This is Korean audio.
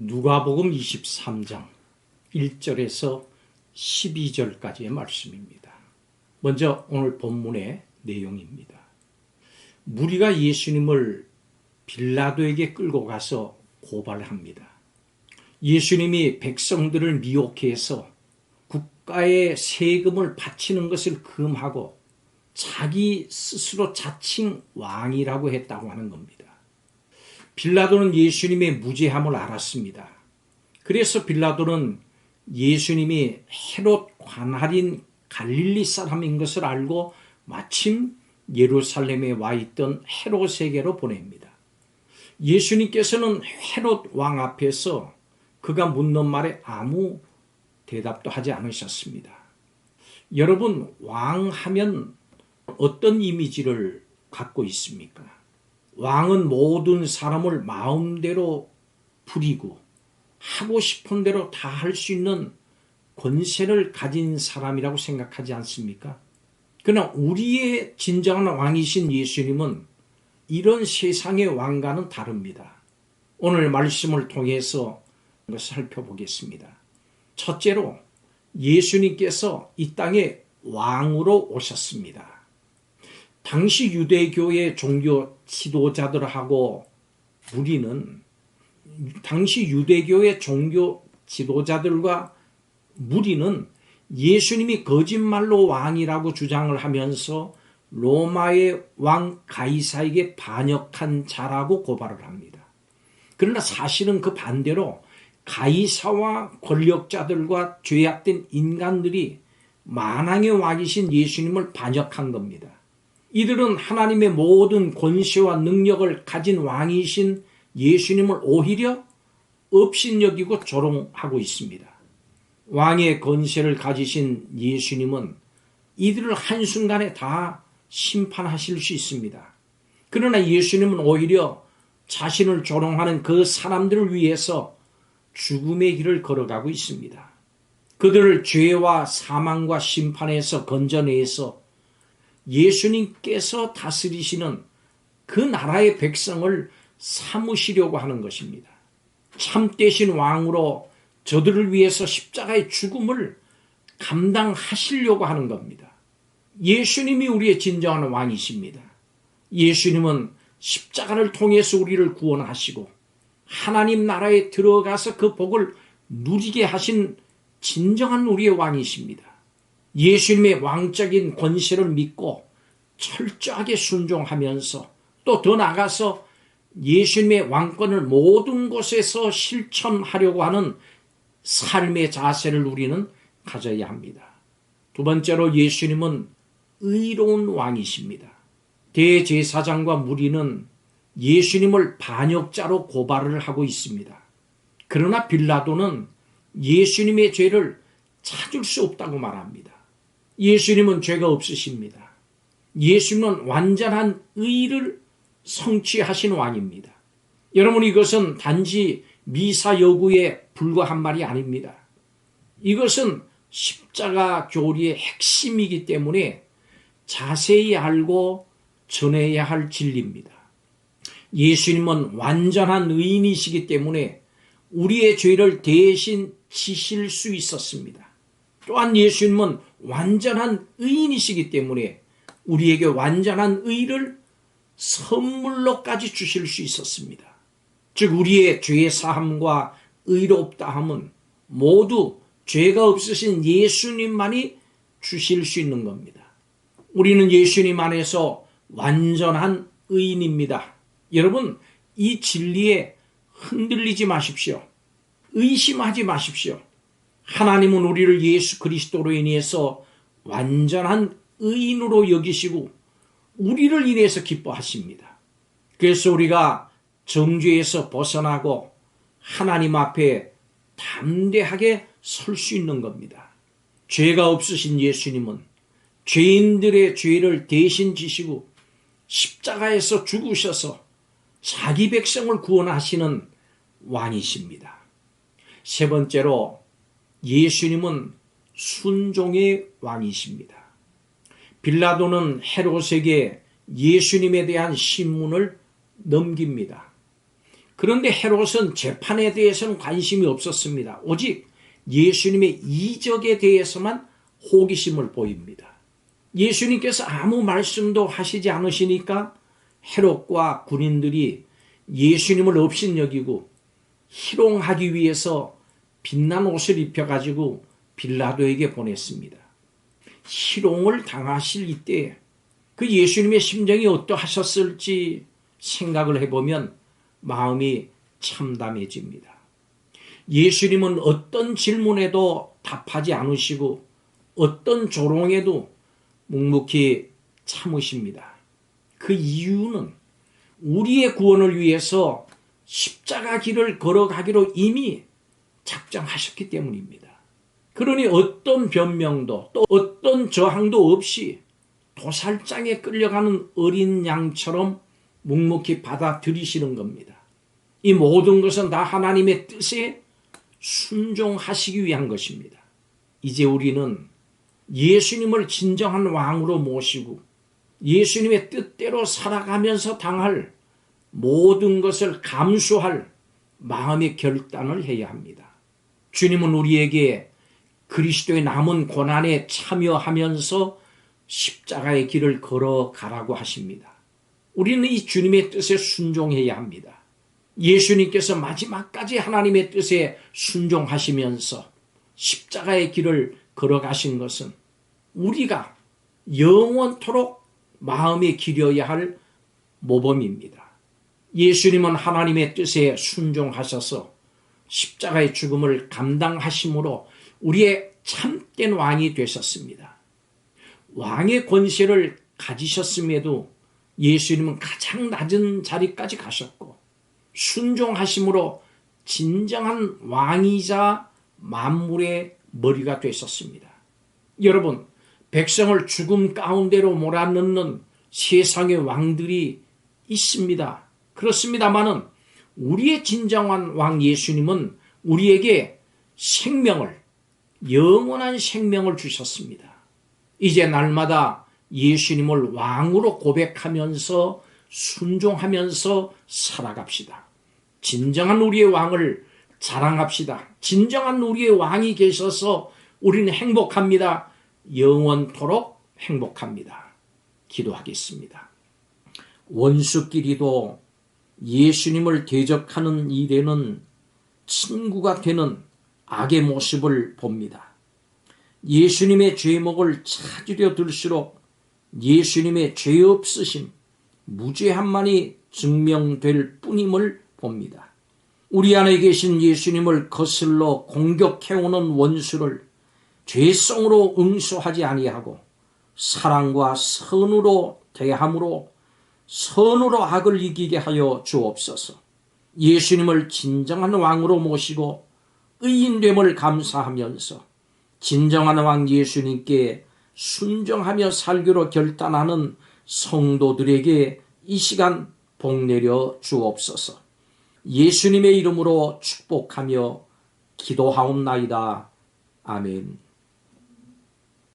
누가복음 23장 1절에서 12절까지의 말씀입니다. 먼저 오늘 본문의 내용입니다. 무리가 예수님을 빌라도에게 끌고 가서 고발합니다. 예수님이 백성들을 미혹해 해서 국가에 세금을 바치는 것을 금하고 자기 스스로 자칭 왕이라고 했다고 하는 겁니다. 빌라도는 예수님의 무죄함을 알았습니다. 그래서 빌라도는 예수님이 헤롯 관할인 갈릴리 사람인 것을 알고 마침 예루살렘에 와 있던 헤롯에게로 보냅니다. 예수님께서는 헤롯 왕 앞에서 그가 묻는 말에 아무 대답도 하지 않으셨습니다. 여러분, 왕하면 어떤 이미지를 갖고 있습니까? 왕은 모든 사람을 마음대로 부리고 하고 싶은 대로 다 할 수 있는 권세를 가진 사람이라고 생각하지 않습니까? 그러나 우리의 진정한 왕이신 예수님은 이런 세상의 왕과는 다릅니다. 오늘 말씀을 통해서 그것을 살펴보겠습니다. 첫째로 예수님께서 이 땅에 왕으로 오셨습니다. 당시 유대교의 종교 지도자들하고 당시 유대교의 종교 지도자들과 무리는 예수님이 거짓말로 왕이라고 주장을 하면서 로마의 왕 가이사에게 반역한 자라고 고발을 합니다. 그러나 사실은 그 반대로 가이사와 권력자들과 죄악된 인간들이 만왕의 왕이신 예수님을 반역한 겁니다. 이들은 하나님의 모든 권세와 능력을 가진 왕이신 예수님을 오히려 업신여기고 조롱하고 있습니다. 왕의 권세를 가지신 예수님은 이들을 한순간에 다 심판하실 수 있습니다. 그러나 예수님은 오히려 자신을 조롱하는 그 사람들을 위해서 죽음의 길을 걸어가고 있습니다. 그들을 죄와 사망과 심판에서 건져내서 예수님께서 다스리시는 그 나라의 백성을 삼으시려고 하는 것입니다. 참되신 왕으로 저들을 위해서 십자가의 죽음을 감당하시려고 하는 겁니다. 예수님이 우리의 진정한 왕이십니다. 예수님은 십자가를 통해서 우리를 구원하시고 하나님 나라에 들어가서 그 복을 누리게 하신 진정한 우리의 왕이십니다. 예수님의 왕적인 권세를 믿고 철저하게 순종하면서 또 더 나아가서 예수님의 왕권을 모든 곳에서 실천하려고 하는 삶의 자세를 우리는 가져야 합니다. 두 번째로 예수님은 의로운 왕이십니다. 대제사장과 무리는 예수님을 반역자로 고발을 하고 있습니다. 그러나 빌라도는 예수님의 죄를 찾을 수 없다고 말합니다. 예수님은 죄가 없으십니다. 예수님은 완전한 의를 성취하신 왕입니다. 여러분, 이것은 단지 미사 여구에 불과한 말이 아닙니다. 이것은 십자가 교리의 핵심이기 때문에 자세히 알고 전해야 할 진리입니다. 예수님은 완전한 의인이시기 때문에 우리의 죄를 대신 지실 수 있었습니다. 또한 예수님은 완전한 의인이시기 때문에 우리에게 완전한 의를 선물로까지 주실 수 있었습니다. 즉 우리의 죄 사함과 의롭다함은 모두 죄가 없으신 예수님만이 주실 수 있는 겁니다. 우리는 예수님 안에서 완전한 의인입니다. 여러분, 이 진리에 흔들리지 마십시오. 의심하지 마십시오. 하나님은 우리를 예수 그리스도로 인해서 완전한 의인으로 여기시고 우리를 인해서 기뻐하십니다. 그래서 우리가 정죄에서 벗어나고 하나님 앞에 담대하게 설 수 있는 겁니다. 죄가 없으신 예수님은 죄인들의 죄를 대신 지시고 십자가에서 죽으셔서 자기 백성을 구원하시는 왕이십니다. 세 번째로 예수님은 순종의 왕이십니다. 빌라도는 헤롯에게 예수님에 대한 신문을 넘깁니다. 그런데 헤롯은 재판에 대해서는 관심이 없었습니다. 오직 예수님의 이적에 대해서만 호기심을 보입니다. 예수님께서 아무 말씀도 하시지 않으시니까 헤롯과 군인들이 예수님을 업신여기고 희롱하기 위해서 빛난 옷을 입혀가지고 빌라도에게 보냈습니다. 희롱을 당하실 이때 그 예수님의 심정이 어떠하셨을지 생각을 해보면 마음이 참담해집니다. 예수님은 어떤 질문에도 답하지 않으시고 어떤 조롱에도 묵묵히 참으십니다. 그 이유는 우리의 구원을 위해서 십자가 길을 걸어가기로 이미 작정하셨기 때문입니다. 그러니 어떤 변명도 또 어떤 저항도 없이 도살장에 끌려가는 어린 양처럼 묵묵히 받아들이시는 겁니다. 이 모든 것은 다 하나님의 뜻에 순종하시기 위한 것입니다. 이제 우리는 예수님을 진정한 왕으로 모시고 예수님의 뜻대로 살아가면서 당할 모든 것을 감수할 마음의 결단을 해야 합니다. 주님은 우리에게 그리스도의 남은 고난에 참여하면서 십자가의 길을 걸어가라고 하십니다. 우리는 이 주님의 뜻에 순종해야 합니다. 예수님께서 마지막까지 하나님의 뜻에 순종하시면서 십자가의 길을 걸어가신 것은 우리가 영원토록 마음에 기려야 할 모범입니다. 예수님은 하나님의 뜻에 순종하셔서 십자가의 죽음을 감당하심으로 우리의 참된 왕이 되셨습니다. 왕의 권세를 가지셨음에도 예수님은 가장 낮은 자리까지 가셨고 순종하심으로 진정한 왕이자 만물의 머리가 되셨습니다. 여러분, 백성을 죽음 가운데로 몰아넣는 세상의 왕들이 있습니다. 그렇습니다마는 우리의 진정한 왕 예수님은 우리에게 생명을, 영원한 생명을 주셨습니다. 이제 날마다 예수님을 왕으로 고백하면서 순종하면서 살아갑시다. 진정한 우리의 왕을 자랑합시다. 진정한 우리의 왕이 계셔서 우리는 행복합니다. 영원토록 행복합니다. 기도하겠습니다. 원수끼리도 예수님을 대적하는 일에는 친구가 되는 악의 모습을 봅니다. 예수님의 죄목을 찾으려 들수록 예수님의 죄 없으심, 무죄함만이 증명될 뿐임을 봅니다. 우리 안에 계신 예수님을 거슬러 공격해오는 원수를 죄성으로 응수하지 아니하고 사랑과 선으로 대함으로 선으로 악을 이기게 하여 주옵소서. 예수님을 진정한 왕으로 모시고 의인됨을 감사하면서 진정한 왕 예수님께 순종하며 살기로 결단하는 성도들에게 이 시간 복 내려 주옵소서. 예수님의 이름으로 축복하며 기도하옵나이다. 아멘.